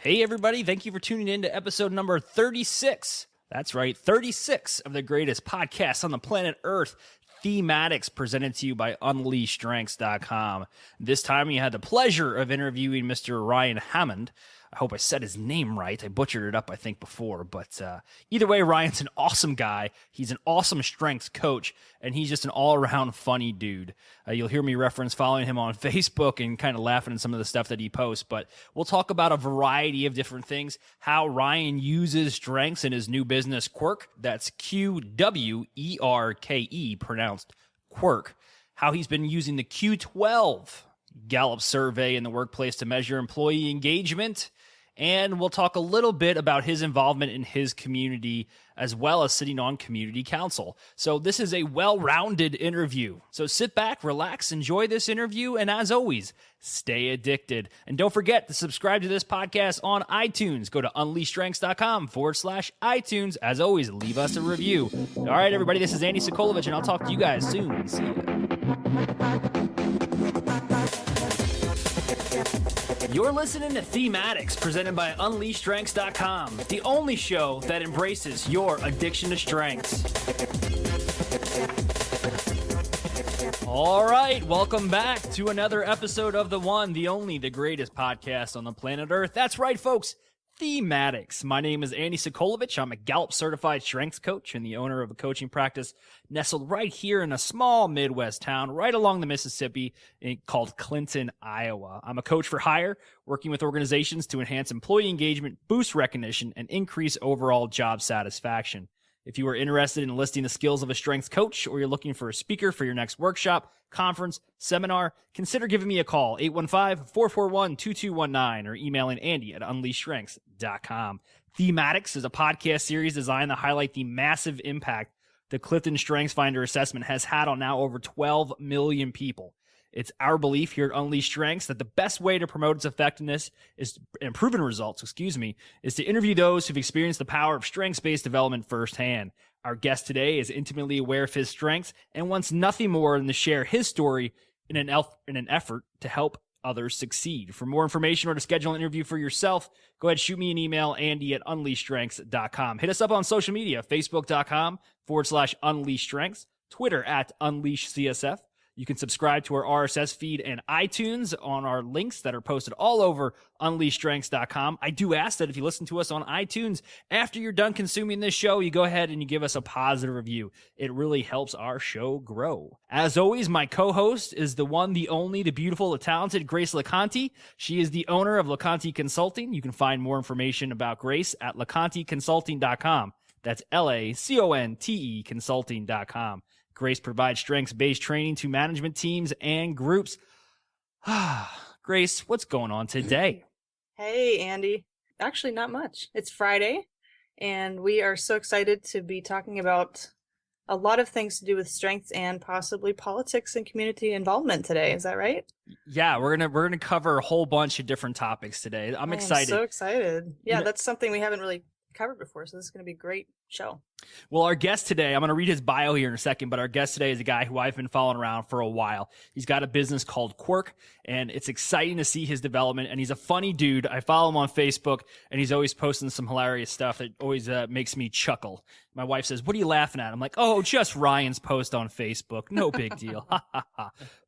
Hey, everybody. Thank you for tuning in to episode number 36. That's right, 36 of the greatest podcasts on the planet Earth, Thematics, presented to you by UnleashStrengths.com. This time we had the pleasure of interviewing Mr. Ryan Houmand. I hope I said his name right. I butchered it up, I think, before. But either way, Ryan's an awesome guy. He's an awesome strengths coach, and he's just an all-around funny dude. You'll hear me reference following him on Facebook and kind of laughing at some of the stuff that he posts. But we'll talk about a variety of different things, how Ryan uses strengths in his new business, Qwerke. That's Qwerke, pronounced Qwerke. How he's been using the Q12 Gallup survey in the workplace to measure employee engagement. And we'll talk a little bit about his involvement in his community, as well as sitting on community council. So this is a well-rounded interview. So sit back, relax, enjoy this interview, and as always, stay addicted. And don't forget to subscribe to this podcast on iTunes. Go to UnleashStrengths.com/iTunes. As always, leave us a review. All right, everybody, this is Andy Sokolovich, and I'll talk to you guys soon. See you. You're listening to Thematics, presented by UnleashStrengths.com, the only show that embraces your addiction to strengths. All right, welcome back to another episode of the one, the only, the greatest podcast on the planet Earth. That's right, folks. Thematics. My name is Andy Sokolovich. I'm a Gallup certified strengths coach and the owner of a coaching practice nestled right here in a small Midwest town right along the Mississippi called Clinton, Iowa. I'm a coach for hire, working with organizations to enhance employee engagement, boost recognition, and increase overall job satisfaction. If you are interested in enlisting the skills of a strengths coach, or you're looking for a speaker for your next workshop, conference, seminar, consider giving me a call, 815-441-2219, or emailing Andy at UnleashStrengths.com. Thematics is a podcast series designed to highlight the massive impact the Clifton StrengthsFinder assessment has had on now over 12 million people. It's our belief here at Unleash Strengths that the best way to promote its effectiveness and proven results, is to interview those who've experienced the power of strengths-based development firsthand. Our guest today is intimately aware of his strengths and wants nothing more than to share his story in an effort to help others succeed. For more information or to schedule an interview for yourself, go ahead, shoot me an email, Andy at UnleashStrengths.com. Hit us up on social media, Facebook.com/UnleashStrengths, Twitter at UnleashCSF. You can subscribe to our RSS feed and iTunes on our links that are posted all over UnleashStrengths.com. I do ask that if you listen to us on iTunes, after you're done consuming this show, you go ahead and you give us a positive review. It really helps our show grow. As always, my co-host is the one, the only, the beautiful, the talented Grace LeConte. She is the owner of LeConte Consulting. You can find more information about Grace at LeConteConsulting.com. That's LACONTE Consulting.com. Grace provides strengths-based training to management teams and groups. Grace, what's going on today? Hey, Andy. Actually, not much. It's Friday, and we are so excited to be talking about a lot of things to do with strengths and possibly politics and community involvement today. Is that right? Yeah, we're gonna cover a whole bunch of different topics today. I'm excited. I'm so excited. Yeah, that's something we haven't really covered before, so this is going to be a great show. Well, our guest today, I'm going to read his bio here in a second, but our guest today is a guy who I've been following around for a while. He's got a business called Qwerke, and it's exciting to see his development, and he's a funny dude. I follow him on Facebook, and he's always posting some hilarious stuff that always makes me chuckle. My wife says, "What are you laughing at?" I'm like, "Oh, just Ryan's post on Facebook. No big deal."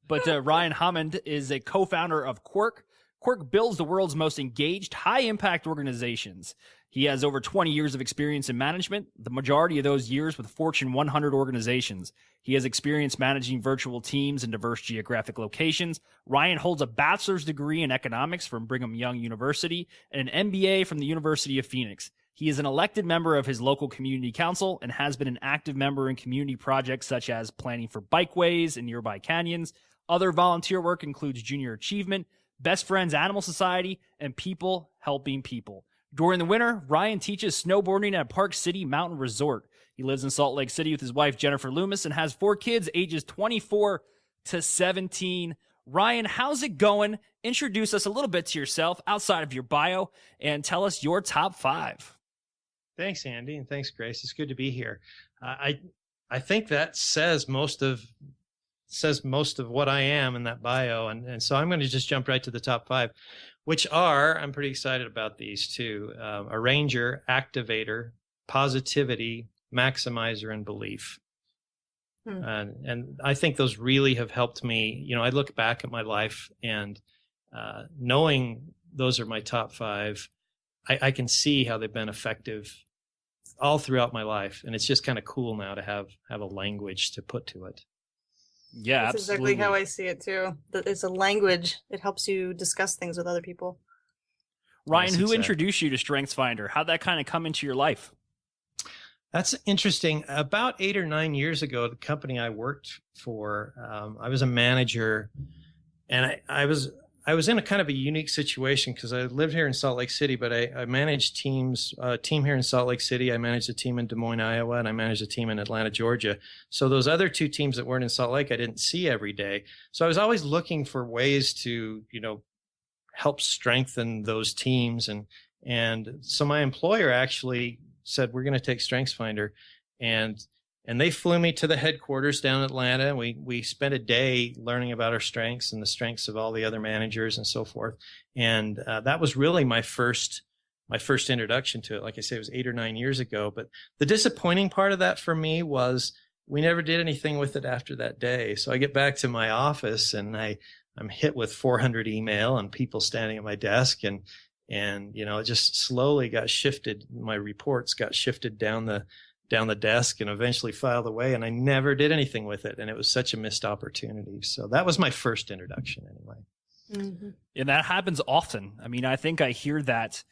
But Ryan Houmand is a co-founder of Qwerke. Qwerke builds the world's most engaged, high-impact organizations. He has over 20 years of experience in management, the majority of those years with Fortune 100 organizations. He has experience managing virtual teams in diverse geographic locations. Ryan holds a bachelor's degree in economics from Brigham Young University and an MBA from the University of Phoenix. He is an elected member of his local community council and has been an active member in community projects such as planning for bikeways in nearby canyons. Other volunteer work includes Junior Achievement, Best Friends Animal Society, and People Helping People. During the winter, Ryan teaches snowboarding at Park City Mountain Resort. He lives in Salt Lake City with his wife, Jennifer Loomis, and has 4 kids ages 24 to 17. Ryan, how's it going? Introduce us a little bit to yourself outside of your bio and tell us your top 5. Thanks, Andy, and thanks, Grace. It's good to be here. I think that says most of says most of what I am in that bio. And so I'm going to just jump right to the top 5, which are, I'm pretty excited about these too, arranger, activator, positivity, maximizer, and belief. And I think those really have helped me. I look back at my life and knowing those are my top 5, I can see how they've been effective all throughout my life. And it's just kind of cool now to have a language to put to it. Yeah, that's absolutely. exactly how I see it too. That it's a language. It helps you discuss things with other people. Ryan, Yes, who exactly. introduced you to StrengthsFinder? How'd that kind of come into your life? That's interesting. About 8 or 9 years ago, the company I worked for, I was a manager, and I was in a kind of a unique situation because I lived here in Salt Lake City, but I managed teams, a team here in Salt Lake City. I managed a team in Des Moines, Iowa, and I managed a team in Atlanta, Georgia. So those other 2 teams that weren't in Salt Lake, I didn't see every day. So I was always looking for ways to, help strengthen those teams. And so my employer actually said, we're going to take StrengthsFinder. And they flew me to the headquarters down in Atlanta. And we spent a day learning about our strengths and the strengths of all the other managers and so forth. And that was really my first introduction to it. Like I say, it was 8 or 9 years ago. But the disappointing part of that for me was we never did anything with it after that day. So I get back to my office and I'm hit with 400 email and people standing at my desk, and it just slowly got shifted. My reports got shifted down the desk and eventually filed away, and I never did anything with it. And it was such a missed opportunity. So that was my first introduction anyway. Mm-hmm. And that happens often. I mean, I think I hear that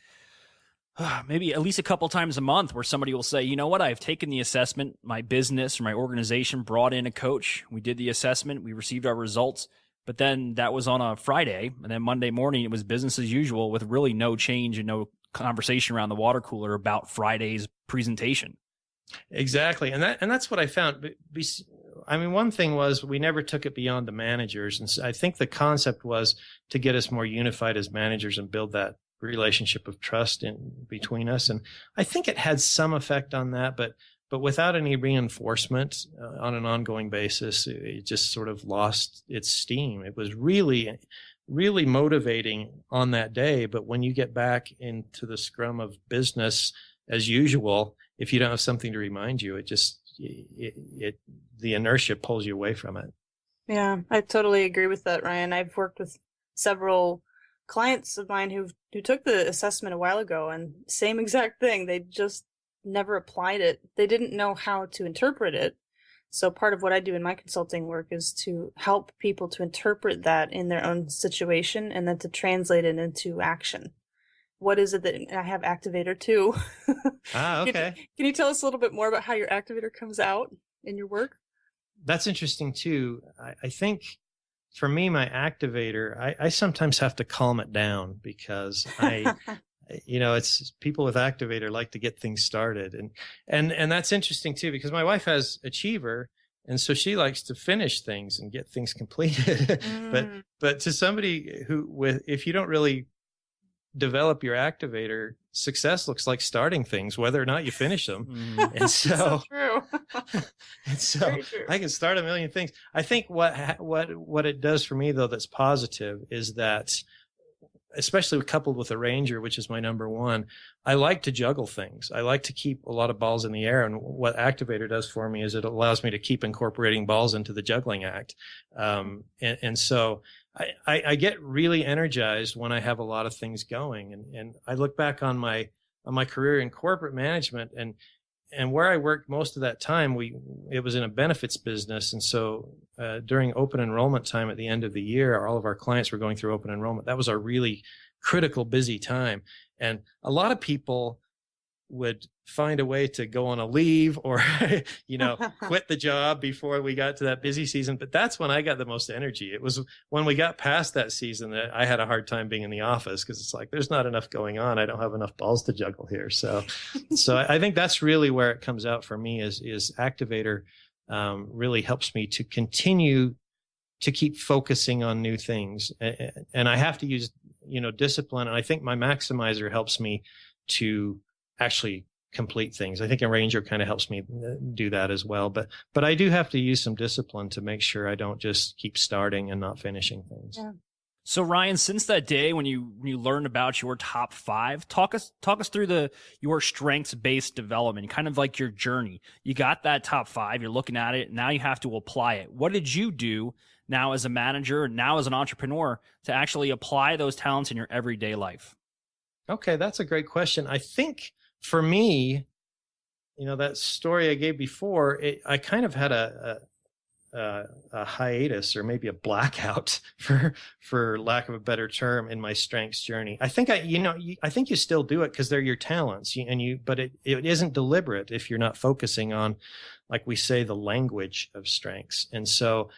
maybe at least a couple times a month where somebody will say, you know what, I've taken the assessment, my business or my organization brought in a coach. We did the assessment, we received our results, but then that was on a Friday. And then Monday morning, it was business as usual with really no change and no conversation around the water cooler about Friday's presentation. Exactly. And that's what I found. I mean, one thing was we never took it beyond the managers. And so I think the concept was to get us more unified as managers and build that relationship of trust in between us. And I think it had some effect on that, but without any reinforcement on an ongoing basis, it just sort of lost its steam. It was really, really motivating on that day. But when you get back into the scrum of business as usual, if you don't have something to remind you, the inertia pulls you away from it. Yeah, I totally agree with that, Ryan. I've worked with several clients of mine who took the assessment a while ago, and same exact thing. They just never applied it. They didn't know how to interpret it. So part of what I do in my consulting work is to help people to interpret that in their own situation and then to translate it into action. What is it that I have Activator too? Okay. Can you tell us a little bit more about how your Activator comes out in your work? That's interesting too. I think for me, my Activator, I sometimes have to calm it down because it's people with Activator like to get things started. And that's interesting too, because my wife has Achiever. And so she likes to finish things and get things completed. But to somebody if you don't really develop your Activator, success looks like starting things, whether or not you finish them. And so true. and so I can start a million things. I think what it does for me though that's positive is that, especially coupled with Arranger, which is my number one, I like to juggle things. I like to keep a lot of balls in the air. And what Activator does for me is it allows me to keep incorporating balls into the juggling act. And so I get really energized when I have a lot of things going. And I look back on my career in corporate management and where I worked most of that time, it was in a benefits business. And so during open enrollment time at the end of the year, all of our clients were going through open enrollment. That was our really critical, busy time. And a lot of people would find a way to go on a leave or, quit the job before we got to that busy season. But that's when I got the most energy. It was when we got past that season that I had a hard time being in the office because it's like, there's not enough going on. I don't have enough balls to juggle here. So I think that's really where it comes out for me is Activator really helps me to continue to keep focusing on new things. And I have to use, discipline. And I think my Maximizer helps me to actually complete things. I think a Ranger kind of helps me do that as well. But I do have to use some discipline to make sure I don't just keep starting and not finishing things. Yeah. So Ryan, since that day when you learned about your top 5, talk us through your strengths-based development, kind of like your journey. You got that top 5, you're looking at it, now you have to apply it. What did you do now as a manager, now as an entrepreneur, to actually apply those talents in your everyday life? Okay, that's a great question. I think for me, that story I gave before, I kind of had a hiatus, or maybe a blackout, for lack of a better term, in my strengths journey. I think I think you still do it because they're your talents, but it isn't deliberate if you're not focusing on, like we say, the language of strengths. And so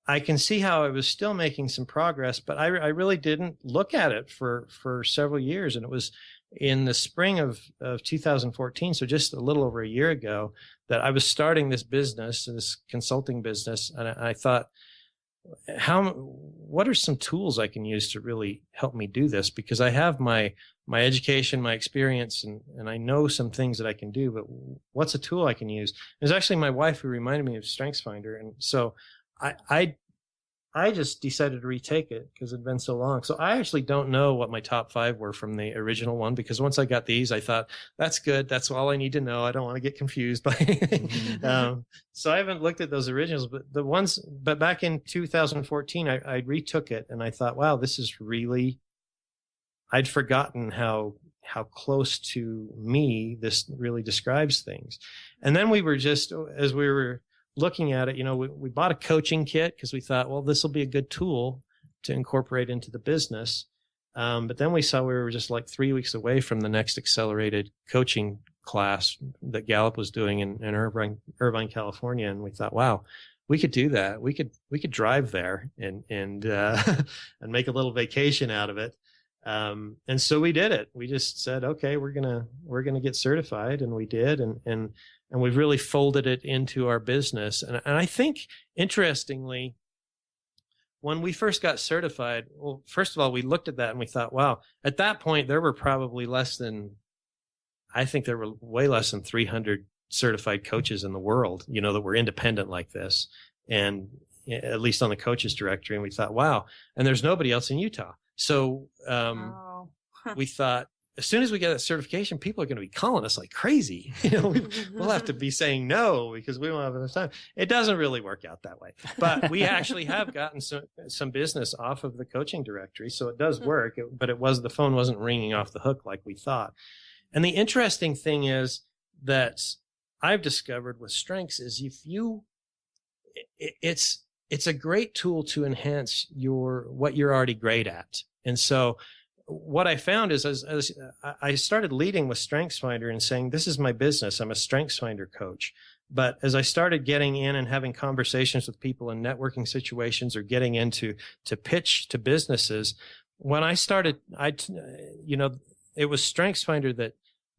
I can see how I was still making some progress, but I really didn't look at it for several years. And it was in the spring of 2014, so just a little over a year ago, that I was starting this business, this consulting business. And I thought, what are some tools I can use to really help me do this? Because I have my education, my experience, and I know some things that I can do, but what's a tool I can use? It was actually my wife who reminded me of StrengthsFinder. And so I just decided to retake it because it'd been so long. So I actually don't know what my top 5 were from the original one, because once I got these, I thought, that's good. That's all I need to know. I don't want to get confused by anything. So I haven't looked at those originals, but back in 2014, I retook it and I thought, wow, this is really, I'd forgotten how close to me this really describes things. And then as we were looking at it, we bought a coaching kit because we thought, well, this will be a good tool to incorporate into the business. But then we saw we were just like 3 weeks away from the next accelerated coaching class that Gallup was doing in Irvine, California. And we thought, wow, we could do that. We could drive there and and make a little vacation out of it. And so we did it. We just said, okay, we're gonna get certified, and we did, and we've really folded it into our business. And I think, interestingly, when we first got certified, well, first of all, we looked at that and we thought, wow, at that point, there were probably way less than 300 certified coaches in the world, that were independent like this, and at least on the coaches directory. And we thought, wow, and there's nobody else in Utah. So we thought, as soon as we get that certification, people are going to be calling us like crazy. We'll have to be saying no because we won't have enough time. It doesn't really work out that way, but we actually have gotten some business off of the coaching directory. So it does work, but the phone wasn't ringing off the hook like we thought. And the interesting thing is that I've discovered with strengths is it's a great tool to enhance what you're already great at. And so what I found is, as I started leading with StrengthsFinder and saying, this is my business, I'm a StrengthsFinder coach. But as I started getting in and having conversations with people in networking situations, or getting into to pitch to businesses, when I started, it was StrengthsFinder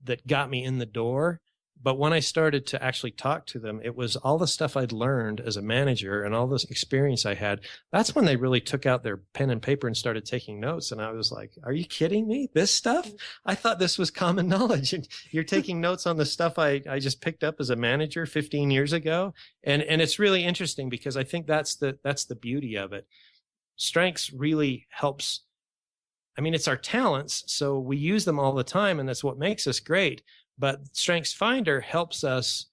that got me in the door. But when I started to actually talk to them, it was all the stuff I'd learned as a manager and all this experience I had. That's when they really took out their pen and paper and started taking notes. And I was like, are you kidding me? This stuff? I thought this was common knowledge. And you're taking notes on the stuff I just picked up as a manager 15 years ago. And it's really interesting because I think that's the beauty of it. Strengths really helps. I mean, it's our talents, so we use them all the time, and that's what makes us great. But StrengthsFinder helps us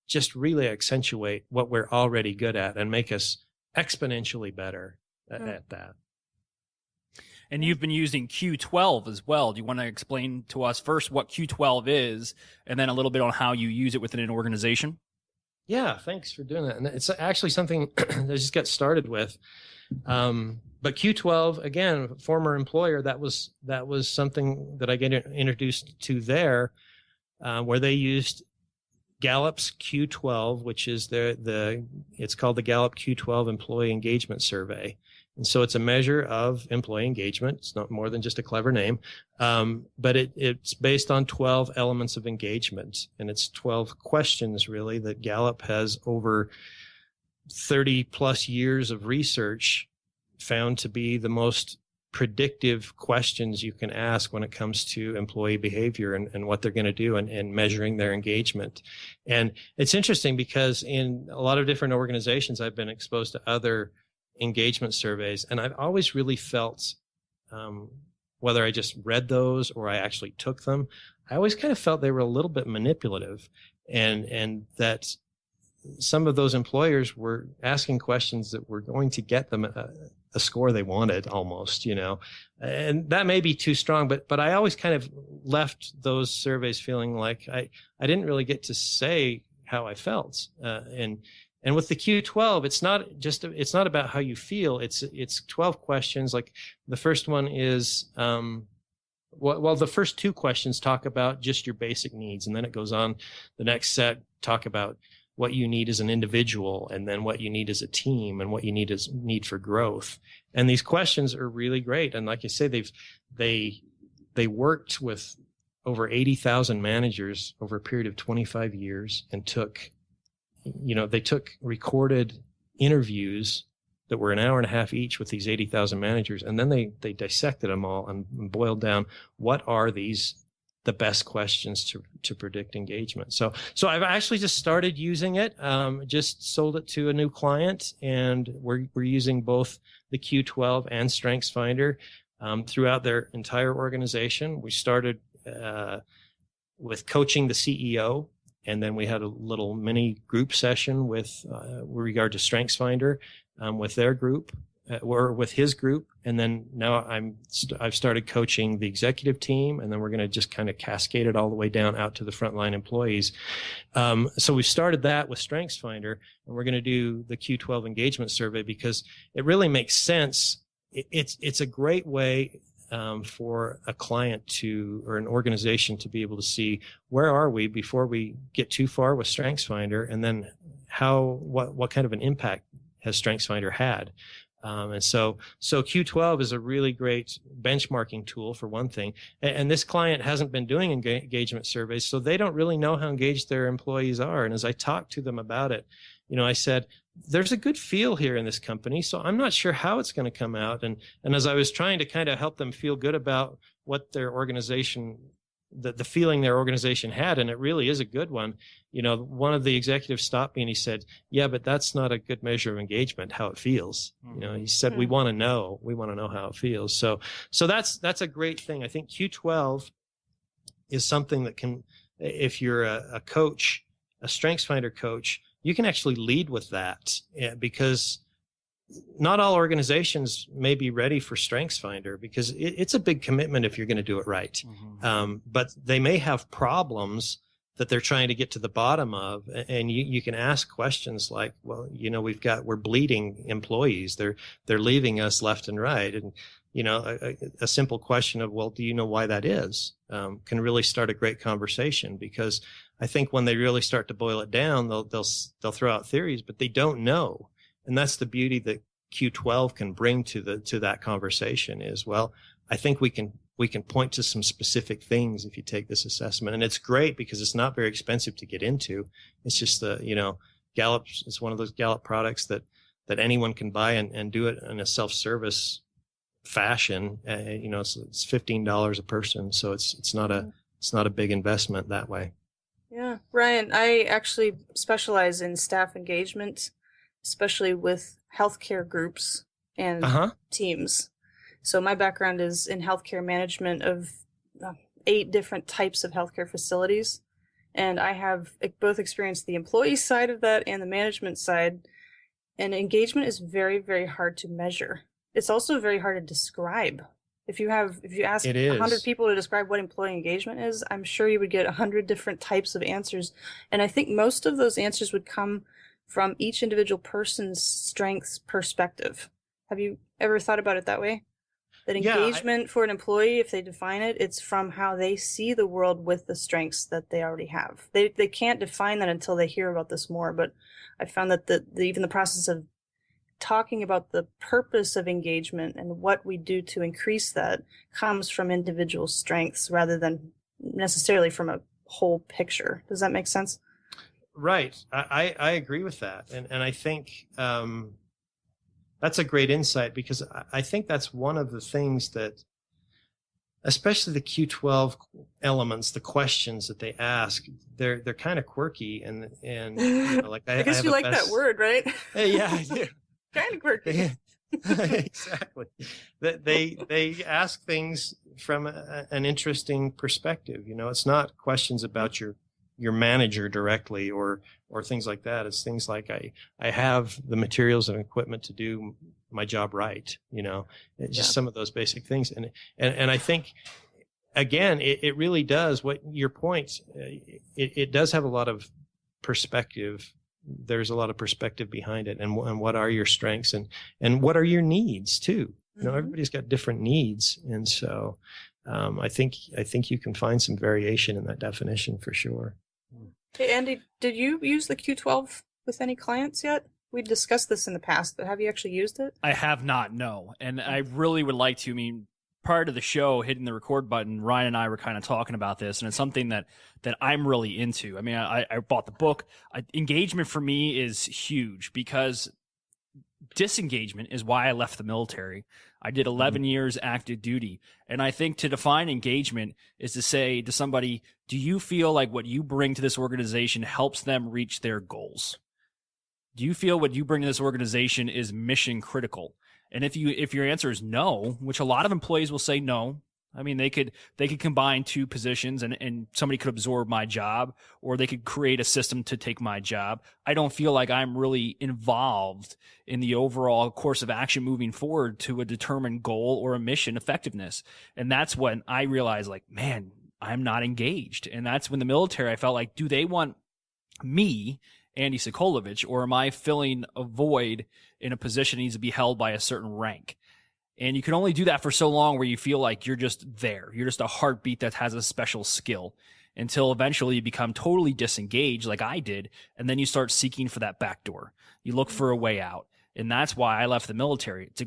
just really accentuate what we're already good at and make us exponentially better at that. And you've been using Q12 as well. Do you want to explain to us first what Q12 is, and then a little bit on how you use it within an organization? Yeah, thanks for doing that. And it's actually something that I just got started with. But Q12, again, former employer, that was something that I get introduced to there, where they used Gallup's Q12, which is it's called the Gallup Q12 Employee Engagement Survey. And so it's a measure of employee engagement. It's not more than just a clever name. But it's based on 12 elements of engagement. And it's 12 questions, really, that Gallup has over 30 plus years of research found to be the most predictive questions you can ask when it comes to employee behavior and what they're going to do and measuring their engagement. And it's interesting because in a lot of different organizations, I've been exposed to other engagement surveys, and I've always really felt, whether I just read those or I actually took them, I always kind of felt they were a little bit manipulative, and that some of those employers were asking questions that were going to get them a score they wanted almost, and that may be too strong, but I always kind of left those surveys feeling like I didn't really get to say how I felt. And with the Q12, it's not about how you feel. It's 12 questions. Like the first one is, the first two questions talk about just your basic needs. And then it goes on the next set, talk about what you need as an individual, and then what you need as a team, and what you need for growth. And these questions are really great. And like I say, they worked with over 80,000 managers over a period of 25 years and they took recorded interviews that were an hour and a half each with these 80,000 managers. And then they dissected them all and boiled down what are the best questions to predict engagement. So I've actually just started using it, just sold it to a new client, and we're using both the Q12 and StrengthsFinder throughout their entire organization. We started with coaching the CEO, and then we had a little mini group session with regard to StrengthsFinder with their group, or with his group. And then now I've started coaching the executive team, and then we're going to just kind of cascade it all the way down out to the frontline employees. So we started that with StrengthsFinder, and we're going to do the Q12 engagement survey because it really makes sense. It's a great way for a client or an organization to be able to see where are we before we get too far with StrengthsFinder, and then what kind of an impact has StrengthsFinder had. And so Q12 is a really great benchmarking tool for one thing. And this client hasn't been doing engagement surveys, so they don't really know how engaged their employees are. And as I talked to them about it, I said, there's a good feel here in this company, so I'm not sure how it's going to come out. And as I was trying to kind of help them feel good about what their organization, the feeling their organization had, and it really is a good one. One of the executives stopped me and he said, yeah, but that's not a good measure of engagement, how it feels. He said, we want to know how it feels. So that's a great thing. I think Q12 is something that can, if you're a coach, a StrengthsFinder coach, you can actually lead with that, because not all organizations may be ready for StrengthsFinder, because it's a big commitment if you're going to do it right. Mm-hmm. But they may have problems that they're trying to get to the bottom of. And you can ask questions like, well, we're bleeding employees. They're leaving us left and right. And, a simple question of, well, do you know why that is? Can really start a great conversation, because I think when they really start to boil it down, they'll throw out theories, but they don't know. And that's the beauty that Q12 can bring to that conversation is, well, I think we can point to some specific things if you take this assessment. And it's great because it's not very expensive to get into. It's just Gallup, it's one of those Gallup products that anyone can buy and do it in a self-service fashion. It's $15 a person. So it's not a big investment that way. Yeah. Ryan, I actually specialize in staff engagement, especially with healthcare groups and teams. So my background is in healthcare management of 8 different types of healthcare facilities. And I have both experienced the employee side of that and the management side. And engagement is very, very hard to measure. It's also very hard to describe. If you ask 100 people to describe what employee engagement is, I'm sure you would get 100 different types of answers. And I think most of those answers would come from each individual person's strengths perspective. Have you ever thought about it that way? That engagement for an employee, if they define it, it's from how they see the world with the strengths that they already have. They can't define that until they hear about this more. But I found that even the process of talking about the purpose of engagement and what we do to increase that comes from individual strengths rather than necessarily from a whole picture. Does that make sense? Right. I agree with that. And I think That's a great insight, because I think that's one of the things that, especially the Q12 elements, the questions that they ask, they're kind of quirky, and like I guess have you a like best, that word, right? yeah, I do. Kind of quirky. Exactly. They ask things from an interesting perspective. It's not questions about your manager directly or things like that. It's things like, I have the materials and equipment to do my job right. It's just some of those basic things. And I think, again, it really does, what your point, it does have a lot of perspective. There's a lot of perspective behind it, and what are your strengths, and what are your needs too. Everybody's got different needs. And so, I think you can find some variation in that definition for sure. Hey, Andy, did you use the Q12 with any clients yet? We discussed this in the past, but have you actually used it? I have not, no. And I really would like to. I mean, prior to the show, hitting the record button, Ryan and I were kind of talking about this, and it's something that I'm really into. I mean, I bought the book. Engagement for me is huge, because disengagement is why I left the military. I did 11 years active duty. And I think to define engagement is to say to somebody, do you feel like what you bring to this organization helps them reach their goals? Do you feel what you bring to this organization is mission critical? And if your answer is no, which a lot of employees will say no, I mean, they could combine two positions and somebody could absorb my job, or they could create a system to take my job. I don't feel like I'm really involved in the overall course of action moving forward to a determined goal or a mission effectiveness. And that's when I realized, like, man, I'm not engaged. And that's when the military, I felt like, do they want me, Andy Sokolovich, or am I filling a void in a position that needs to be held by a certain rank? And you can only do that for so long, where you feel like you're just there. You're just a heartbeat that has a special skill, until eventually you become totally disengaged, like I did. And then you start seeking for that back door. You look for a way out. And that's why I left the military. It's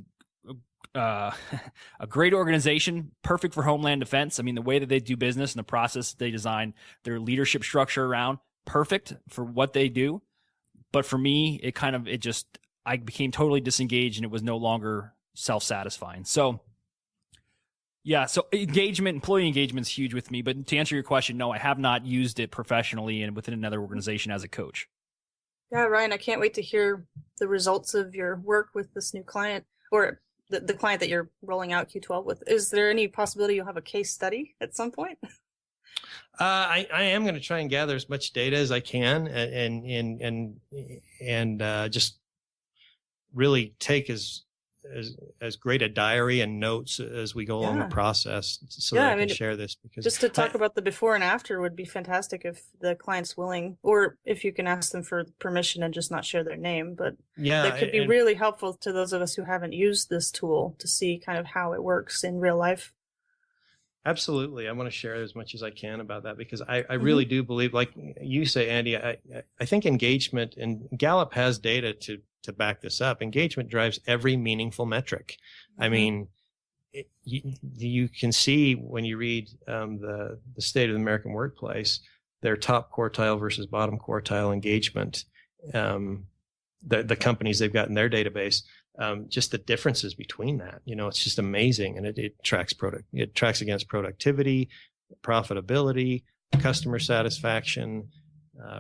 a great organization, perfect for Homeland Defense. I mean, the way that they do business and the process they design their leadership structure around, perfect for what they do. But for me, I became totally disengaged, and it was no longer self-satisfying. So yeah, so employee engagement is huge with me. But to answer your question, no, I have not used it professionally and within another organization as a coach. Yeah, Ryan, I can't wait to hear the results of your work with this new client, or the client that you're rolling out Q12 with. Is there any possibility you'll have a case study at some point? I am going to try and gather as much data as I can, and just really take as great a diary and notes as we go along the process, so that I can share this. Because just to talk about the before and after would be fantastic if the client's willing, or if you can ask them for permission and just not share their name. But that could be really helpful to those of us who haven't used this tool to see kind of how it works in real life. Absolutely. I want to share as much as I can about that, because I really do believe, like you say, Andy, I think engagement, and Gallup has data to back this up, engagement drives every meaningful metric. I mean, you can see when you read the State of the American Workplace, their top quartile versus bottom quartile engagement, the companies they've got in their database, just the differences between that. It's just amazing. And it tracks it tracks against productivity, profitability, customer satisfaction,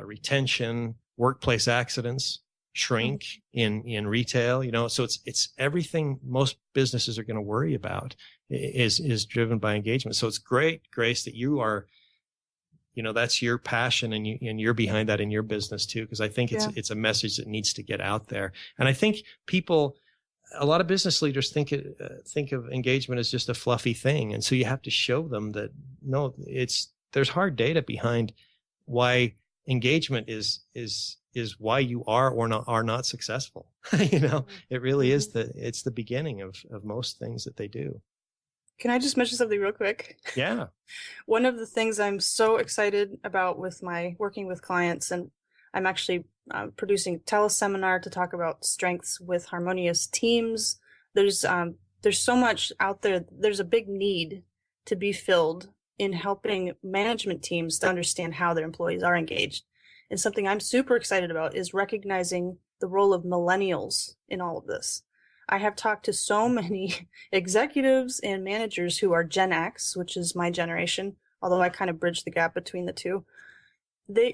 retention, workplace accidents, shrink in retail. So it's everything most businesses are going to worry about is driven by engagement. So it's great, Grace, that you are, that's your passion, and you're behind that in your business too, because I think it's a message that needs to get out there. And I think a lot of business leaders think of engagement as just a fluffy thing, and so you have to show them that no, there's hard data behind why engagement is why you are or are not successful. It really is it's the beginning of most things that they do. Can I just mention something real quick? Yeah. One of the things I'm so excited about with my working with clients, and I'm actually producing a teleseminar to talk about strengths with harmonious teams. There's so much out there. There's a big need to be filled in helping management teams to understand how their employees are engaged. And something I'm super excited about is recognizing the role of millennials in all of this. I have talked to so many executives and managers who are Gen X, which is my generation, although I kind of bridge the gap between the two.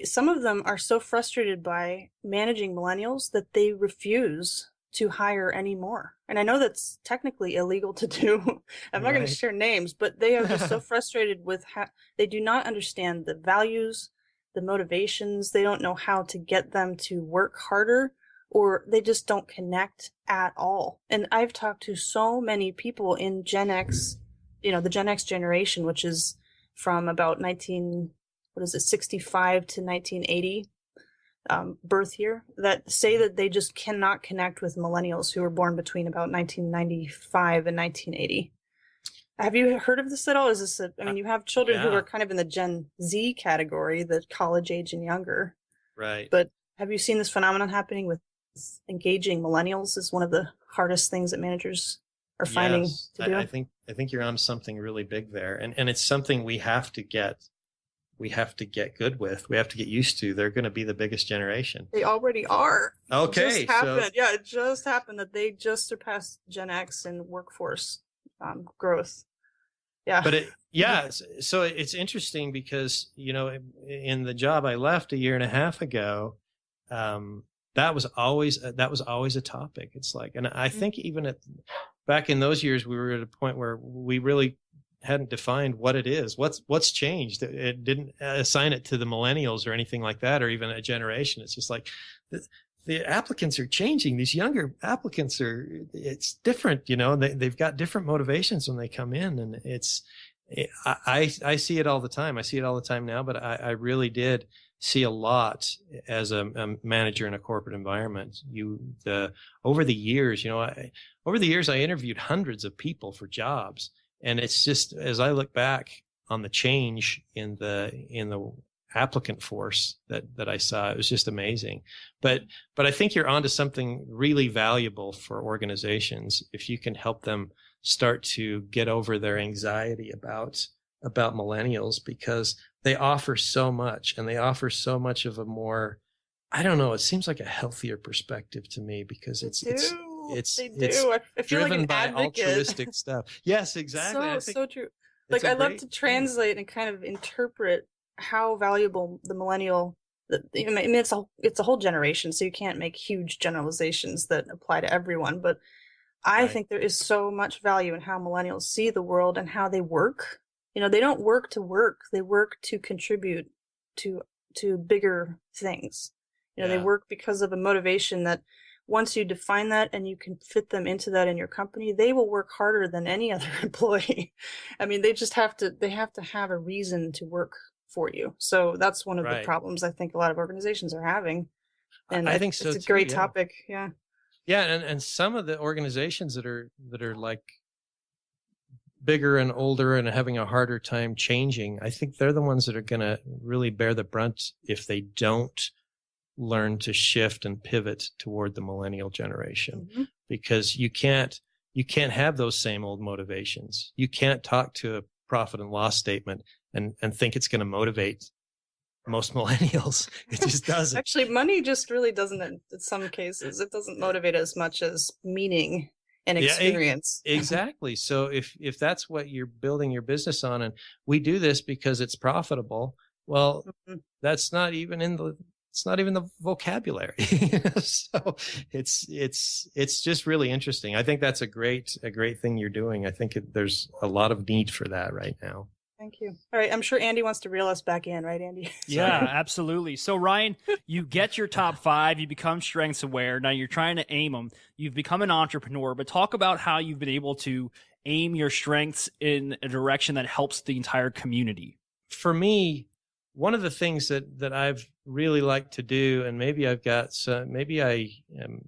Some of them are so frustrated by managing millennials that they refuse to hire any more. And I know that's technically illegal to do. I'm not going to share names, but they are just so frustrated with how they do not understand the values, the motivations. They don't know how to get them to work harder, or they just don't connect at all. And I've talked to so many people in Gen X, the Gen X generation, which is from about 65 to 1980 birth year, that say that they just cannot connect with millennials who were born between about 1995 and 1980. Have you heard of this at all? Is this you have children who are kind of in the Gen Z category, the college age and younger. Right. But have you seen this phenomenon happening with engaging millennials is one of the hardest things that managers are finding to do? I think you're on something really big there. And it's something we have to get good with. We have to get used to. They're going to be the biggest generation. They already are. Okay. It just happened. It just happened that they just surpassed Gen X in workforce growth. Yeah. But so it's interesting because, in the job I left a year and a half ago, that was always a topic. It's like, and I think even back in those years, we were at a point where we really hadn't defined what it is. What's changed? It didn't assign it to the millennials or anything like that, or even a generation. It's just like the applicants are changing. These younger applicants it's different, they've got different motivations when they come in, and I see it all the time. I see it all the time now, but I really did see a lot as a manager in a corporate environment. Over the years, I interviewed hundreds of people for jobs. And it's just, as I look back on the change in the applicant force that I saw, it was just amazing. But I think you're onto something really valuable for organizations if you can help them start to get over their anxiety about millennials, because they offer so much, and they offer so much of a more, I don't know, it seems like a healthier perspective to me, because it's I feel driven like by advocate. altruistic stuff. Yes, exactly. So true. Like, I love to translate and kind of interpret how valuable the millennial. It's a whole generation, so you can't make huge generalizations that apply to everyone. But I think there is so much value in how millennials see the world and how they work. They don't work to work; they work to contribute to bigger things. They work because of a motivation that, once you define that and you can fit them into that in your company, they will work harder than any other employee. They just have to have a reason to work for you. So that's one of the problems I think a lot of organizations are having. And I think so it's a great topic. Yeah. Yeah. And some of the organizations that are like bigger and older and having a harder time changing, I think they're the ones that are going to really bear the brunt if they don't learn to shift and pivot toward the millennial generation, because you can't have those same old motivations. You can't talk to a profit and loss statement and think it's going to motivate most millennials. It just doesn't. Actually, money just really doesn't, in some cases. It doesn't motivate as much as meaning and experience. Exactly. So if that's what you're building your business on, and we do this because it's profitable, well, that's not even the vocabulary. So it's just really interesting. I think that's a great thing you're doing. I think there's a lot of need for that right now. Thank you. All right. I'm sure Andy wants to reel us back in, right, Andy? Yeah, absolutely. So Ryan, you get your top 5, you become strengths aware. Now you're trying to aim them. You've become an entrepreneur, but talk about how you've been able to aim your strengths in a direction that helps the entire community. For me, one of the things that I've really liked to do, and maybe I am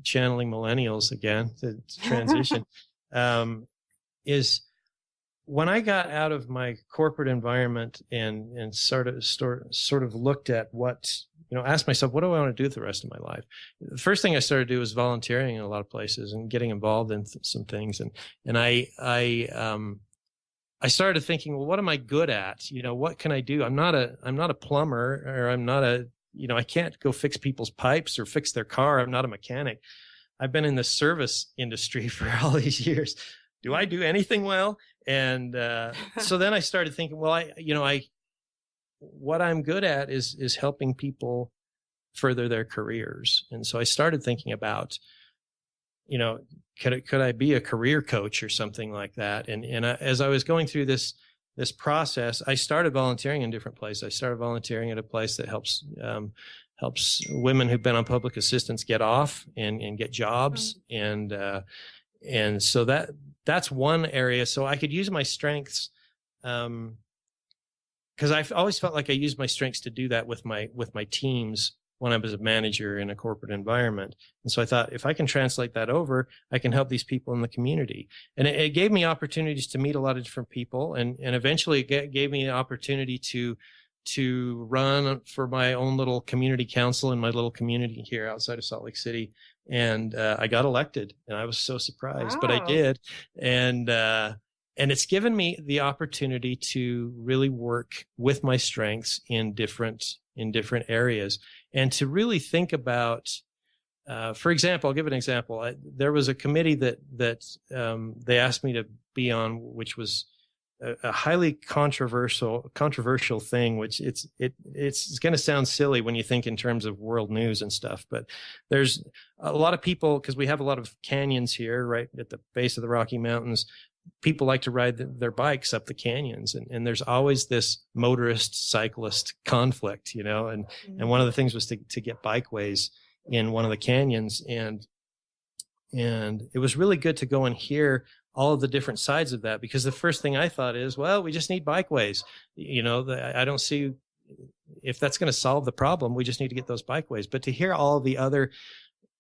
channeling millennials again to transition, is when I got out of my corporate environment and sort of looked at asked myself, what do I want to do with the rest of my life? The first thing I started to do was volunteering in a lot of places and getting involved in some things. And I started thinking, well, what am I good at? What can I do? I'm not a plumber, or I'm not I can't go fix people's pipes or fix their car. I'm not a mechanic. I've been in the service industry for all these years. Do I do anything well? And so then I started thinking, well, what I'm good at is helping people further their careers. And so I started thinking about, could I be a career coach or something like that? And as I was going through this process, I started volunteering in different places. I started volunteering at a place that helps women who've been on public assistance get off and get jobs. Mm-hmm. And so that's one area. So I could use my strengths, because I've always felt like I used my strengths to do that with my teams when I was a manager in a corporate environment. And so I thought, if I can translate that over, I can help these people in the community. And it gave me opportunities to meet a lot of different people. And eventually it gave me an opportunity to run for my own little community council in my little community here outside of Salt Lake City. And I got elected, and I was so surprised, wow. But I did. And it's given me the opportunity to really work with my strengths in different areas, and to really think about, for example, I'll give an example. There was a committee that they asked me to be on, which was a highly controversial thing, which it's going to sound silly when you think in terms of world news and stuff, but there's a lot of people, because we have a lot of canyons here right at the base of the Rocky Mountains. People like to ride their bikes up the canyons, and there's always this motorist cyclist conflict, and one of the things was to get bikeways in one of the canyons, and it was really good to go and hear all of the different sides of that, because the first thing I thought is, well, we just need bikeways. I don't see if that's going to solve the problem. We just need to get those bikeways. But to hear all the other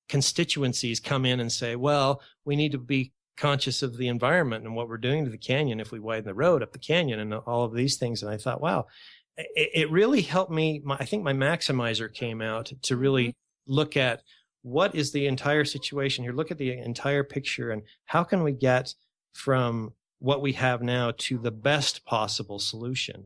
constituencies come in and say, well, we need to be conscious of the environment and what we're doing to the canyon if we widen the road up the canyon and all of these things. And I thought, wow, it really helped me. I think my maximizer came out to really look at what is the entire situation here, look at the entire picture, and how can we get from what we have now to the best possible solution.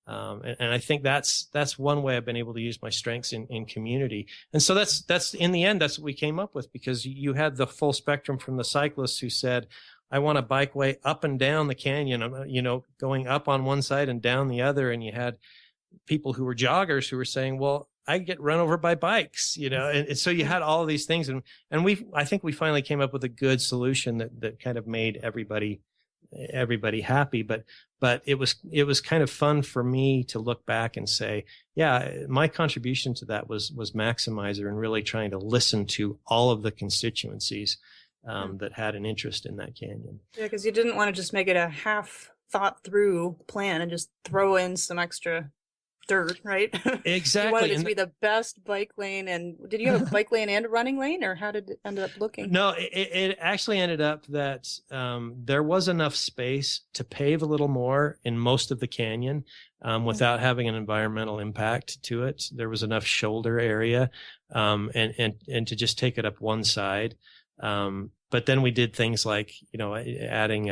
And I think that's one way I've been able to use my strengths in community. And so that's in the end, that's what we came up with, because you had the full spectrum from the cyclists who said, I want a bikeway up and down the canyon, going up on one side and down the other. And you had people who were joggers who were saying, well, I get run over by bikes, and so you had all of these things. And I think we finally came up with a good solution that kind of made everybody happy. But it was kind of fun for me to look back and say, yeah, my contribution to that was maximizer, and really trying to listen to all of the constituencies that had an interest in that canyon. Yeah, because you didn't want to just make it a half thought through plan and just throw in some extra dirt, right? Exactly. You wanted it to be the best bike lane. And did you have a bike lane and a running lane, or how did it end up looking? No, it actually ended up that there was enough space to pave a little more in most of the canyon without having an environmental impact to it. There was enough shoulder area and to just take it up one side. But then we did things like, adding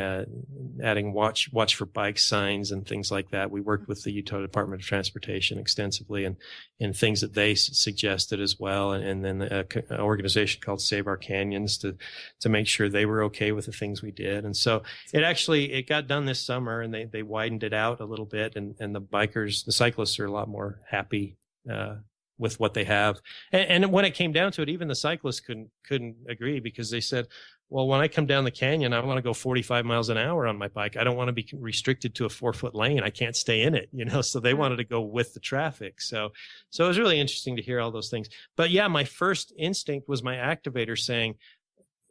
watch for bike signs and things like that. We worked with the Utah Department of Transportation extensively and things that they suggested as well. And then an organization called Save Our Canyons to make sure they were okay with the things we did. And so it got done this summer, and they widened it out a little bit, and the cyclists are a lot more happy, with what they have. And when it came down to it, even the cyclists couldn't agree, because they said, well, when I come down the canyon, I want to go 45 miles an hour on my bike. I don't want to be restricted to a 4-foot lane. I can't stay in it, so they wanted to go with the traffic. So it was really interesting to hear all those things. But yeah, my first instinct was my activator saying,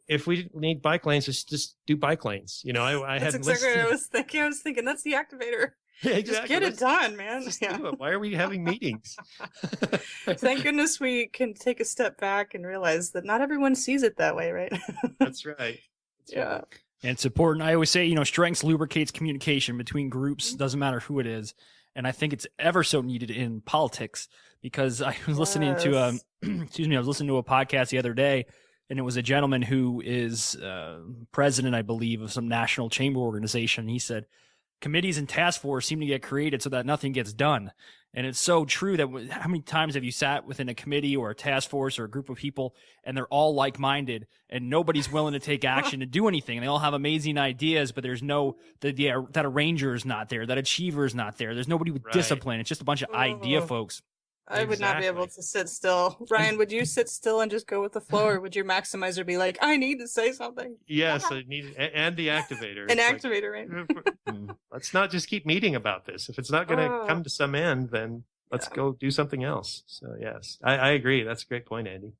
if we need bike lanes, let's just do bike lanes. I that's had exactly what I was thinking. I was thinking that's the activator. Yeah, exactly. Just get it done, man. Yeah. Why are we having meetings? Thank goodness we can take a step back and realize that not everyone sees it that way, right? That's right. Yeah. And it's important. I always say, strengths lubricates communication between groups. Doesn't matter who it is. And I think it's ever so needed in politics, because I was listening to I was listening to a podcast the other day, and it was a gentleman who is president, I believe, of some national chamber organization. He said, committees and task force seem to get created so that nothing gets done. And it's so true that how many times have you sat within a committee or a task force or a group of people and they're all like-minded and nobody's willing to take action to do anything. They all have amazing ideas, but there's that arranger is not there, that achiever is not there. There's nobody with discipline. It's just a bunch of idea folks. I would not be able to sit still. Ryan, would you sit still and just go with the flow, or would your maximizer be like, I need to say something? Yes, I need, and the activator. An activator, right? Let's not just keep meeting about this. If it's not going to come to some end, then let's go do something else. So yes, I agree. That's a great point, Andy.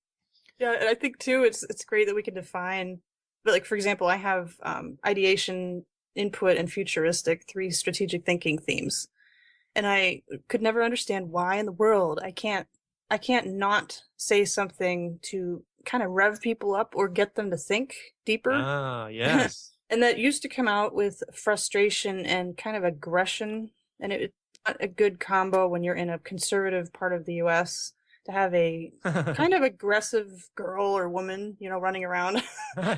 Yeah, and I think too, it's great that we can define. But like, for example, I have ideation, input, and futuristic, 3 strategic thinking themes. And I could never understand why in the world I can't not say something to kind of rev people up or get them to think deeper. Ah, yes. And that used to come out with frustration and kind of aggression. And it's not a good combo when you're in a conservative part of the US to have a kind of aggressive girl or woman, running around,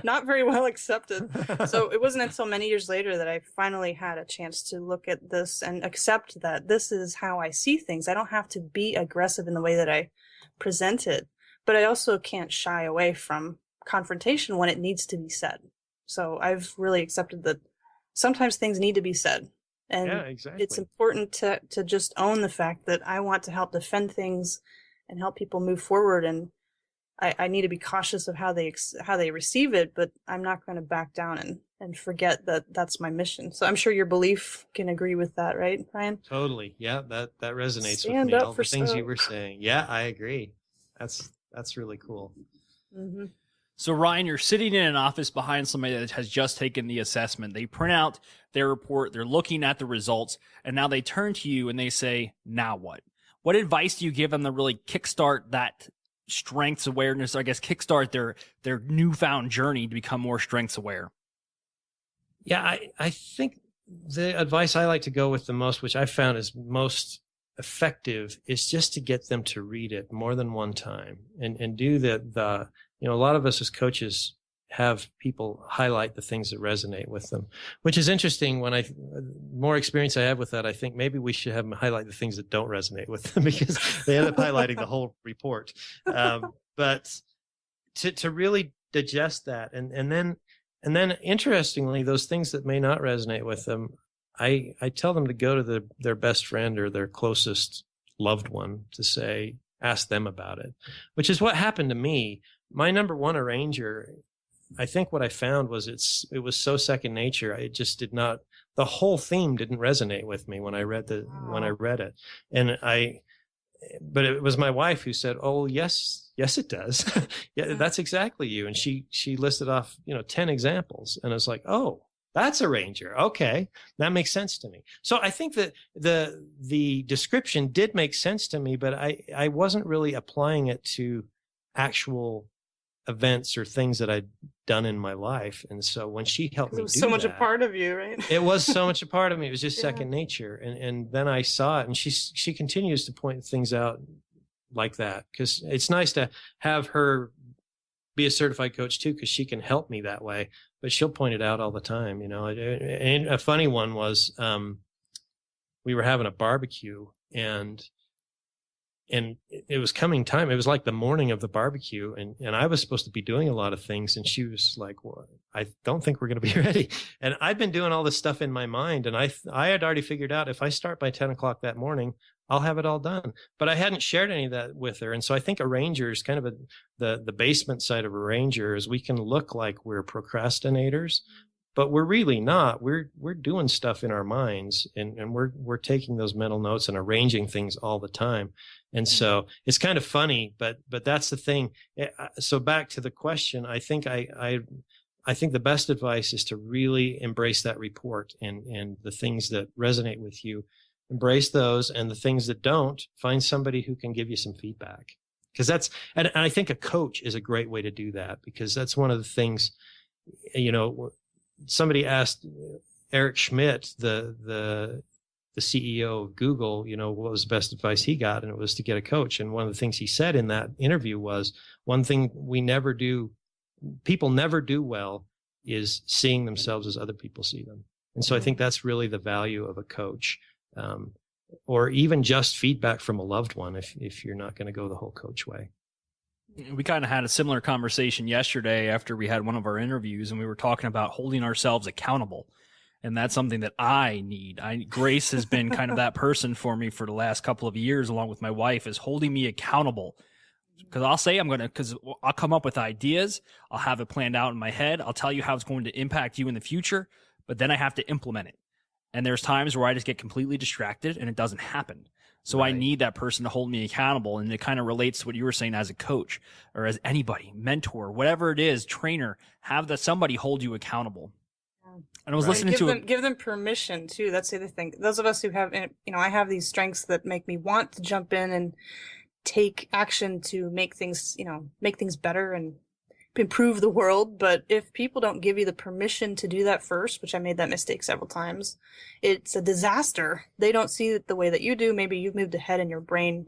not very well accepted. So it wasn't until many years later that I finally had a chance to look at this and accept that this is how I see things. I don't have to be aggressive in the way that I present it, but I also can't shy away from confrontation when it needs to be said. So I've really accepted that sometimes things need to be said. And it's important to just own the fact that I want to help defend things and help people move forward. And I need to be cautious of how they receive it, but I'm not going to back down and forget that that's my mission. So I'm sure your belief can agree with that, right, Ryan? Totally. Yeah, that resonates with me. All the things you were saying. Yeah, I agree. That's really cool. Mm-hmm. So Ryan, you're sitting in an office behind somebody that has just taken the assessment. They print out their report, they're looking at the results, and now they turn to you and they say, now what? What advice do you give them to really kickstart that strengths awareness, or I guess kickstart their newfound journey to become more strengths aware? Yeah, I think the advice I like to go with the most, which I found is most effective, is just to get them to read it more than one time and do a lot of us as coaches have people highlight the things that resonate with them, which is interesting. When more experience I have with that, I think maybe we should have them highlight the things that don't resonate with them because they end up highlighting the whole report. But to really digest that and then interestingly, those things that may not resonate with them, I tell them to go to their best friend or their closest loved one to ask them about it, which is what happened to me. My number one arranger, I think what I found was it was so second nature. It just did not, the whole theme didn't resonate with me when I read it. And but it was my wife who said, "Oh, yes, it does." Yeah, that's exactly you. And she listed off, 10 examples. And I was like, "Oh, that's a ranger. Okay. That makes sense to me." So I think that the description did make sense to me, but I wasn't really applying it to actual events or things that I'd done in my life. And so when she helped me do that, it was so much a part of you, right? It was so much a part of me. It was just second nature. And then I saw it, and she continues to point things out like that, because it's nice to have her be a certified coach too, because she can help me that way, but she'll point it out all the time, And a funny one was, we were having a barbecue and it was coming time. It was like the morning of the barbecue, and I was supposed to be doing a lot of things. And she was like, "Well, I don't think we're going to be ready." And I'd been doing all this stuff in my mind, and I had already figured out if I start by 10 o'clock that morning, I'll have it all done. But I hadn't shared any of that with her. And so I think a ranger is kind of the basement side of a ranger is we can look like we're procrastinators, but we're really not. We're doing stuff in our minds, and we're taking those mental notes and arranging things all the time. And so it's kind of funny, but that's the thing. So back to the question, I think I think the best advice is to really embrace that report and the things that resonate with you, embrace those, and the things that don't, find somebody who can give you some feedback. Because and I think a coach is a great way to do that, because that's one of the things, somebody asked Eric Schmidt, the CEO of Google, what was the best advice he got? And it was to get a coach. And one of the things he said in that interview was, one thing people never do well is seeing themselves as other people see them. And so I think that's really the value of a coach, or even just feedback from a loved one if you're not going to go the whole coach way. We kind of had a similar conversation yesterday after we had one of our interviews, and we were talking about holding ourselves accountable. And that's something that I need. Grace has been kind of that person for me for the last couple of years, along with my wife, is holding me accountable. Because I'll say because I'll come up with ideas. I'll have it planned out in my head. I'll tell you how it's going to impact you in the future, but then I have to implement it. And there's times where I just get completely distracted and it doesn't happen. So I need that person to hold me accountable. And it kind of relates to what you were saying as a coach or as anybody, mentor, whatever it is, trainer, have somebody hold you accountable. And I was listening give them permission too. That's the other thing. Those of us who have, I have these strengths that make me want to jump in and take action to make things better and improve the world. But if people don't give you the permission to do that first, which I made that mistake several times, it's a disaster. They don't see it the way that you do. Maybe you've moved ahead in your brain,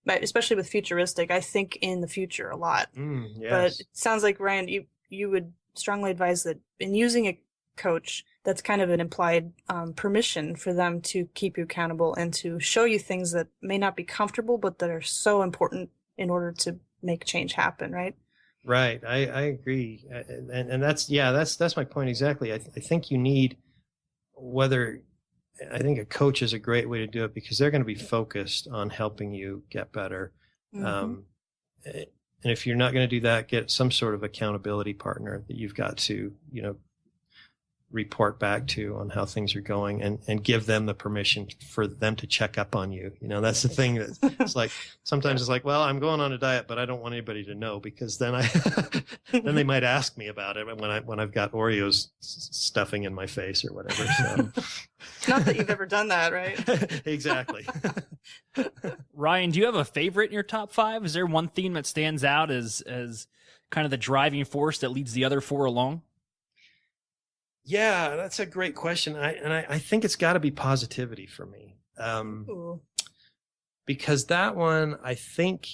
but especially with futuristic, I think in the future a lot. Yes. But it sounds like, Ryan, you would strongly advise that in using a coach, that's kind of an implied permission for them to keep you accountable and to show you things that may not be comfortable, but that are so important in order to make change happen, right? Right. I agree. And that's my point exactly. I think you need, I think a coach is a great way to do it because they're going to be focused on helping you get better. Mm-hmm. And if you're not going to do that, get some sort of accountability partner that you've got to, report back to on how things are going and give them the permission for them to check up on you. That's the thing that it's like, sometimes it's like, well, I'm going on a diet, but I don't want anybody to know because then then they might ask me about it when I've got Oreos stuffing in my face or whatever. So. Not that you've ever done that, right? Exactly. Ryan, do you have a favorite in your top 5? Is there one theme that stands out as kind of the driving force that leads the other 4 along? Yeah, that's a great question. I think it's got to be positivity for me. Because that one, I think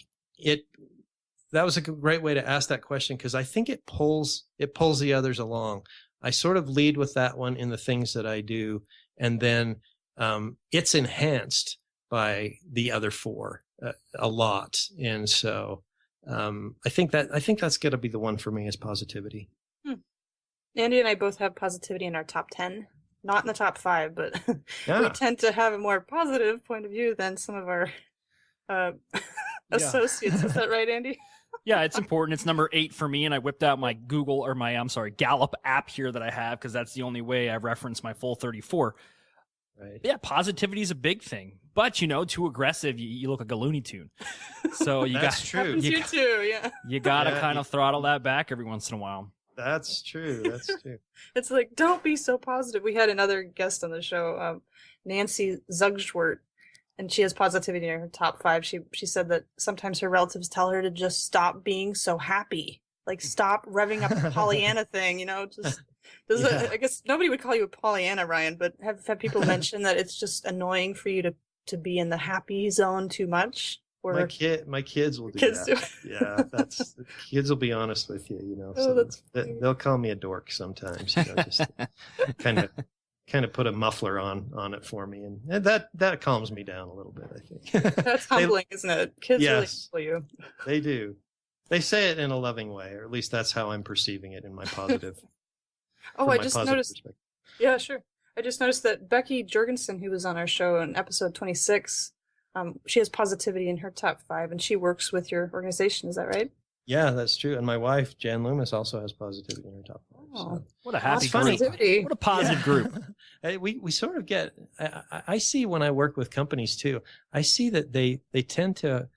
that was a great way to ask that question because I think it pulls the others along. I sort of lead with that one in the things that I do, and then it's enhanced by the other 4 a lot. And so I think that's got to be the one for me is positivity. Andy and I both have positivity in our top 10, not in the top 5, but we tend to have a more positive point of view than some of our associates. Is that right, Andy? Yeah, it's important. It's number 8 for me, and I whipped out my Gallup app here that I have because that's the only way I reference my full 34. Right. Yeah, positivity is a big thing, but too aggressive, you look like a Looney Tune. So that's true. You too, yeah. You gotta kind of throttle that back every once in a while. That's true. It's like, don't be so positive. We had another guest on the show, Nancy Zugschwert, and she has positivity in her top 5. She said that sometimes her relatives tell her to just stop being so happy. Like, stop revving up the Pollyanna thing, just... I guess nobody would call you a Pollyanna, Ryan, but have people mentioned that it's just annoying for you to be in the happy zone too much? Or my kids will do that. Yeah, kids will be honest with you, so they'll call me a dork sometimes, just kind of put a muffler on it for me, and that calms me down a little bit, I think. That's humbling, isn't it? Kids really humble you. They do. They say it in a loving way, or at least that's how I'm perceiving it in my positive. I just noticed. Yeah, sure. I just noticed that Becky Jurgensen, who was on our show in episode 26, she has positivity in her top 5, and she works with your organization. Is that right? Yeah, that's true. And my wife, Jan Loomis, also has positivity in her top 5. Oh, so. What a happy group! What a positive group. We sort of get. I see when I work with companies too. I see that they tend to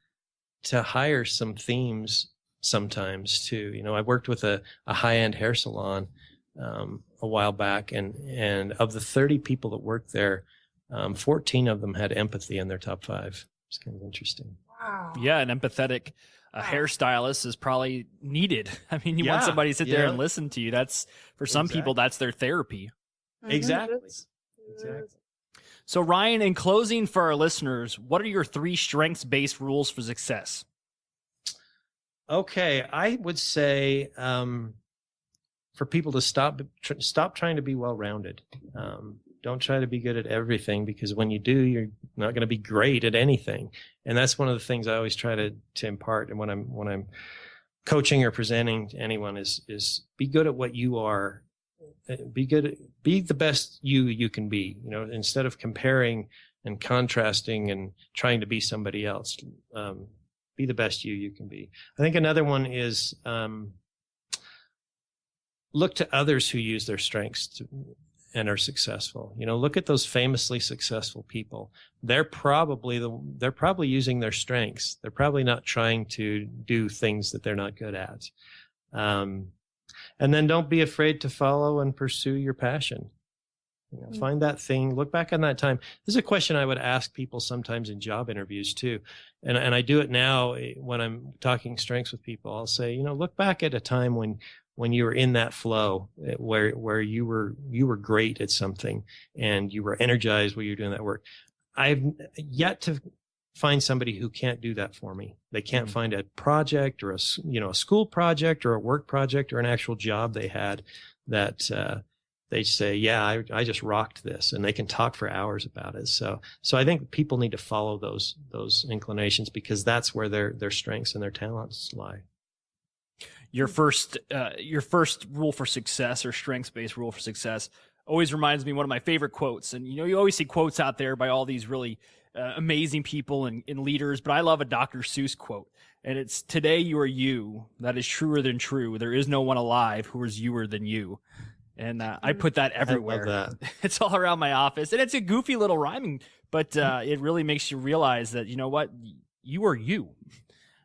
hire some themes sometimes too. I worked with a high-end hair salon a while back, and of the 30 people that worked there, 14 of them had empathy in their top 5. It's kind of interesting. Wow. Yeah, an empathetic hairstylist is probably needed. I mean, you want somebody to sit there and listen to you. That's for some people, that's their therapy. Exactly. So Ryan, in closing for our listeners, what are your 3 strengths-based rules for success? Okay, I would say for people to stop trying to be well-rounded. Don't try to be good at everything, because when you do, you're not going to be great at anything. And that's one of the things I always try to impart. And when I'm coaching or presenting to anyone is be good at what you are. Be the best you can be, instead of comparing and contrasting and trying to be somebody else. Be the best you can be. I think another one is, look to others who use their strengths and are successful. Look at those famously successful people. They're probably using their strengths. They're probably not trying to do things that they're not good at. And then don't be afraid to follow and pursue your passion. Find that thing, look back on that time. This is a question I would ask people sometimes in job interviews too. And I do it now when I'm talking strengths with people. I'll say, look back at a time when you were in that flow, where you were great at something and you were energized while you were doing that work. I've yet to find somebody who can't do that for me. They can't find a project or a school project or a work project or an actual job they had that they say, yeah, I just rocked this, and they can talk for hours about it. So I think people need to follow those inclinations, because that's where their strengths and their talents lie. Your first rule for success, or strengths-based rule for success, always reminds me of one of my favorite quotes. And you always see quotes out there by all these really amazing people and leaders, but I love a Dr. Seuss quote, and it's, "Today you are you. That is truer than true. There is no one alive who is youer than you." And I put that everywhere. I love that. It's all around my office, and it's a goofy little rhyming, but it really makes you realize that, what, you are you,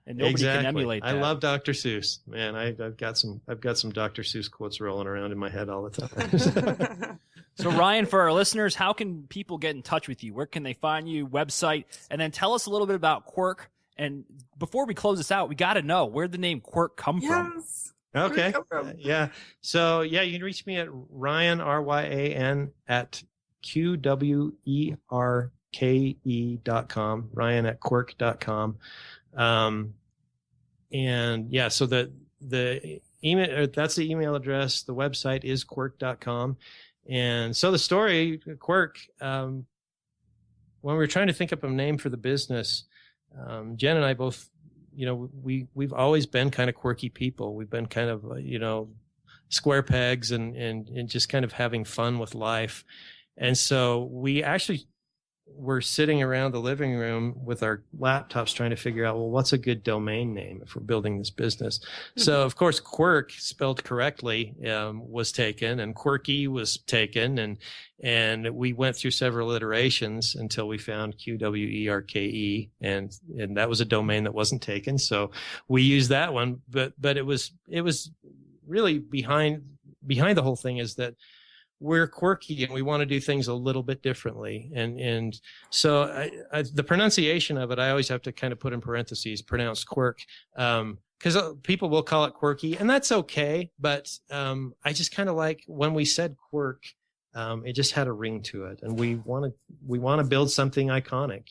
and nobody can emulate that. I love Dr. Seuss, man. I've got some Dr. Seuss quotes rolling around in my head all the time. So Ryan, for our listeners, how can people get in touch with you? Where can they find you? Website, and then tell us a little bit about Qwerke. And before we close this out, we got to know, where'd the name Qwerke come from? Okay. Yeah. So you can reach me at Ryan, RYAN, at QWERKE.com, Ryan at Qwerke.com. And yeah, so the email, that's the email address. The website is Qwerke.com. And so the story, Qwerke, when we were trying to think up a name for the business, Jen and I both, we've always been kind of quirky people. We've been kind of, square pegs and just kind of having fun with life. And so we actually were sitting around the living room with our laptops trying to figure out, well, what's a good domain name if we're building this business? Mm-hmm. So of course, Qwerke spelled correctly, was taken, and Qwerke was taken. And we went through several iterations until we found QWERKE, and that was a domain that wasn't taken. So we used that one, but it was really behind the whole thing is that we're quirky and we want to do things a little bit differently. And so the pronunciation of it, I always have to kind of put in parentheses, pronounced Qwerke, because people will call it quirky, and that's okay. But I just kind of like when we said Qwerke, it just had a ring to it, and we want to build something iconic.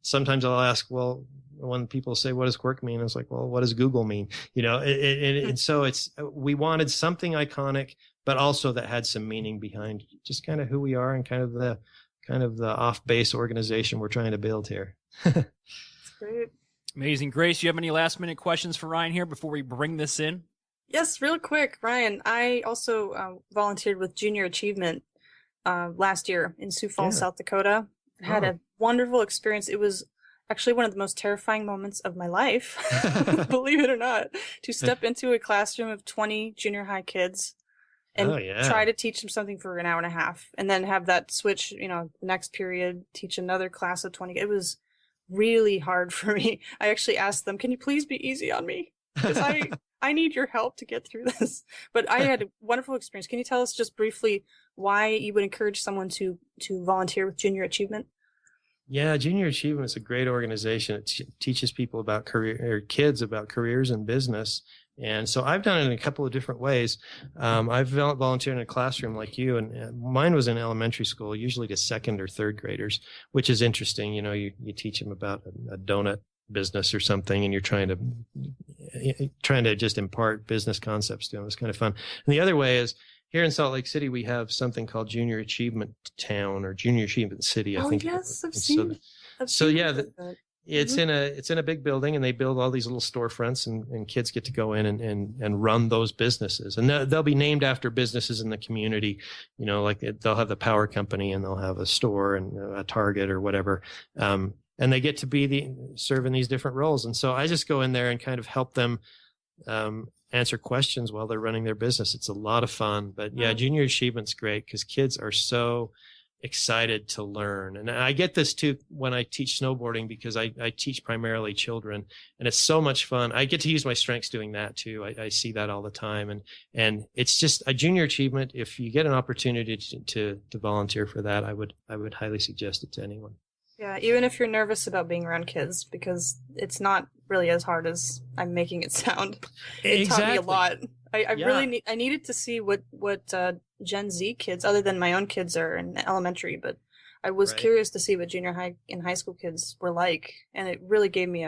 Sometimes I'll ask, well, when people say, what does Qwerke mean? It's like, well, what does Google mean? And so we wanted something iconic, but also that had some meaning behind just kind of who we are and kind of the off-base organization we're trying to build here. That's great. Amazing. Grace, you have any last-minute questions for Ryan here before we bring this in? Yes, real quick, Ryan. I also volunteered with Junior Achievement last year in Sioux Falls, South Dakota. I had a wonderful experience. It was actually one of the most terrifying moments of my life, believe it or not, to step into a classroom of 20 junior high kids and try to teach them something for an hour and a half, and then have that switch, next period, teach another class of 20. It was really hard for me. I actually asked them, can you please be easy on me? Because I need your help to get through this. But I had a wonderful experience. Can you tell us just briefly why you would encourage someone to volunteer with Junior Achievement? Yeah, Junior Achievement is a great organization. It teaches people about kids about careers and business. And so I've done it in a couple of different ways. I've volunteered in a classroom like you, and mine was in elementary school, usually to second or third graders, which is interesting. You teach them about a donut business or something, and you're trying to just impart business concepts to them. It's kind of fun. And the other way is, here in Salt Lake City, we have something called Junior Achievement Town or Junior Achievement City, I think. Yes, I've seen that. It's in a big building, and they build all these little storefronts, and kids get to go in and run those businesses. And they'll be named after businesses in the community, like they'll have the power company, and they'll have a store and a Target or whatever. And they get to be serving these different roles. And so I just go in there and kind of help them answer questions while they're running their business. It's a lot of fun. But yeah, Junior Achievement's great because kids are so excited to learn. And I get this too when I teach snowboarding, because I teach primarily children, and it's so much fun. I get to use my strengths doing that too. I see that all the time. And it's just a Junior Achievement. If you get an opportunity to volunteer for that, I would highly suggest it to anyone. Yeah, even if you're nervous about being around kids, because it's not really as hard as I'm making it sound. It taught me a lot. I really needed to see what Gen Z kids, other than my own kids, are in elementary, but I was curious to see what junior high and high school kids were like, and it really gave me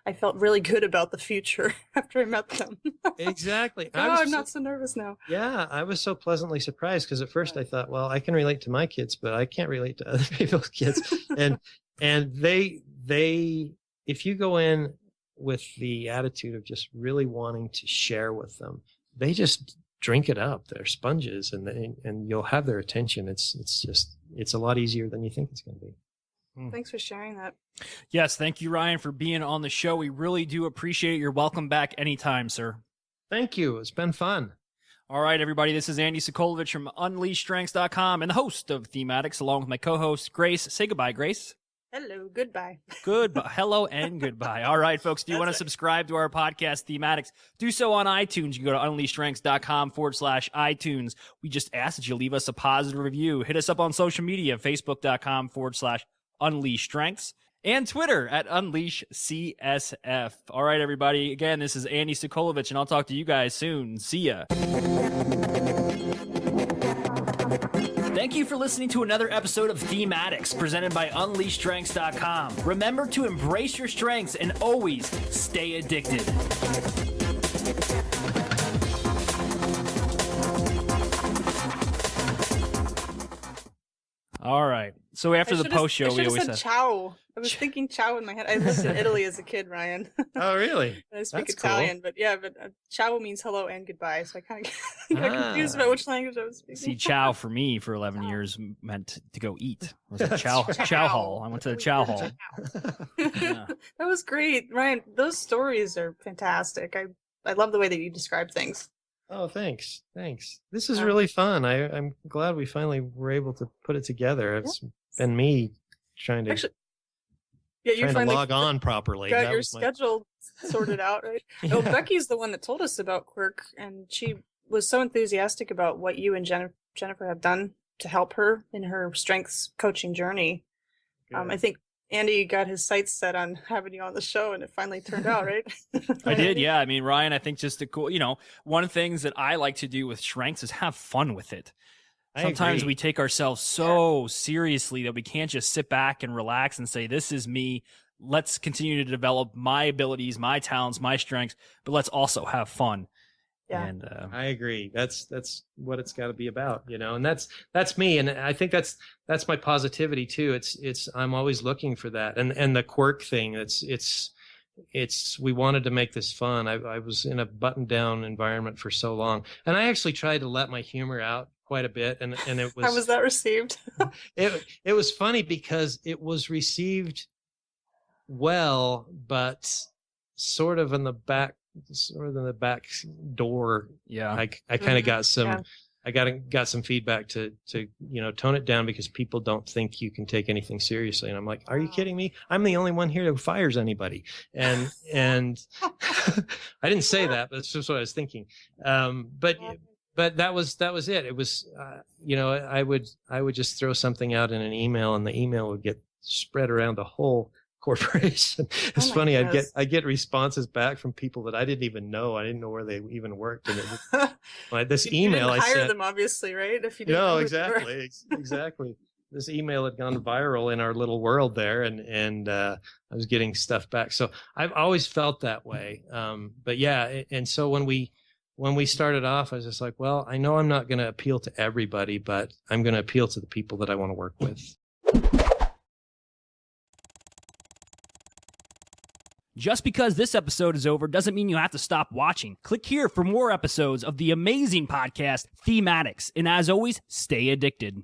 I felt really good about the future after I met them. Exactly. I'm not so nervous now. Yeah, I was so pleasantly surprised, because at first I thought, well, I can relate to my kids, but I can't relate to other people's kids. and they if you go in with the attitude of just really wanting to share with them, they just drink it up. They're sponges, and you'll have their attention. It's a lot easier than you think it's going to be. Thanks for sharing that. Yes, thank you, Ryan, for being on the show. We really do appreciate it. You're welcome back anytime, sir. Thank you. It's been fun. All right, everybody. This is Andy Sokolovich from UnleashStrengths.com and the host of Thematics, along with my co-host, Grace. Say goodbye, Grace. Hello, goodbye. Goodbye. Hello and goodbye. All right, folks. Do you want to subscribe to our podcast, Thematics? Do so on iTunes. You can go to UnleashStrengths.com/iTunes. We just ask that you leave us a positive review. Hit us up on social media, Facebook.com/UnleashStrengths, and Twitter at UnleashCSF. All right, everybody. Again, this is Andy Sokolovich, and I'll talk to you guys soon. See ya. Thank you for listening to another episode of Thematics, presented by UnleashStrengths.com. Remember to embrace your strengths and always stay addicted. All right. So after the post show, we always said ciao. I was thinking ciao in my head. I lived in Italy as a kid, Ryan. Oh, really? I speak Italian, cool. But ciao means hello and goodbye. So I kind of got confused about which language I was speaking. See, ciao for me for 11 years meant to go eat. It was a chow hall. I went to the chow hall. Yeah. That was great, Ryan. Those stories are fantastic. I love the way that you describe things. Oh, thanks. This is really fun. I'm glad we finally were able to put it together. It's been me trying to log on properly. Got your schedule sorted out, right? Yeah. Oh, Becky's the one that told us about Qwerke, and she was so enthusiastic about what you and Jennifer have done to help her in her strengths coaching journey. I think Andy got his sights set on having you on the show, and it finally turned out, right? I did, yeah. I mean, Ryan, I think just one of the things that I like to do with strengths is have fun with it. Sometimes we take ourselves so seriously that we can't just sit back and relax and say, this is me. Let's continue to develop my abilities, my talents, my strengths, but let's also have fun. Yeah. And I agree. That's what it's got to be about, and that's me. And I think that's my positivity too. I'm always looking for that. And the Qwerke thing, we wanted to make this fun. I was in a buttoned down environment for so long, and I actually tried to let my humor out quite a bit. And it was, how was that received? it was funny because it was received well, but sort of in the back door. Yeah. I kind of got some, I got some feedback to tone it down, because people don't think you can take anything seriously. And I'm like, are you kidding me? I'm the only one here who fires anybody. And I didn't say that, but it's just what I was thinking. But that was it. It was, I would just throw something out in an email, and the email would get spread around the whole corporation. It's funny. Goodness. I get responses back from people that I didn't even know. I didn't know where they even worked. And it was, this email you didn't I hire sent them, obviously, right? If you didn't exactly. this email had gone viral in our little world there, and I was getting stuff back. So I've always felt that way. But yeah, and so when we started off, I was just like, well, I know I'm not going to appeal to everybody, but I'm going to appeal to the people that I want to work with. Just because this episode is over doesn't mean you have to stop watching. Click here for more episodes of the amazing podcast, Thematics. And as always, stay addicted.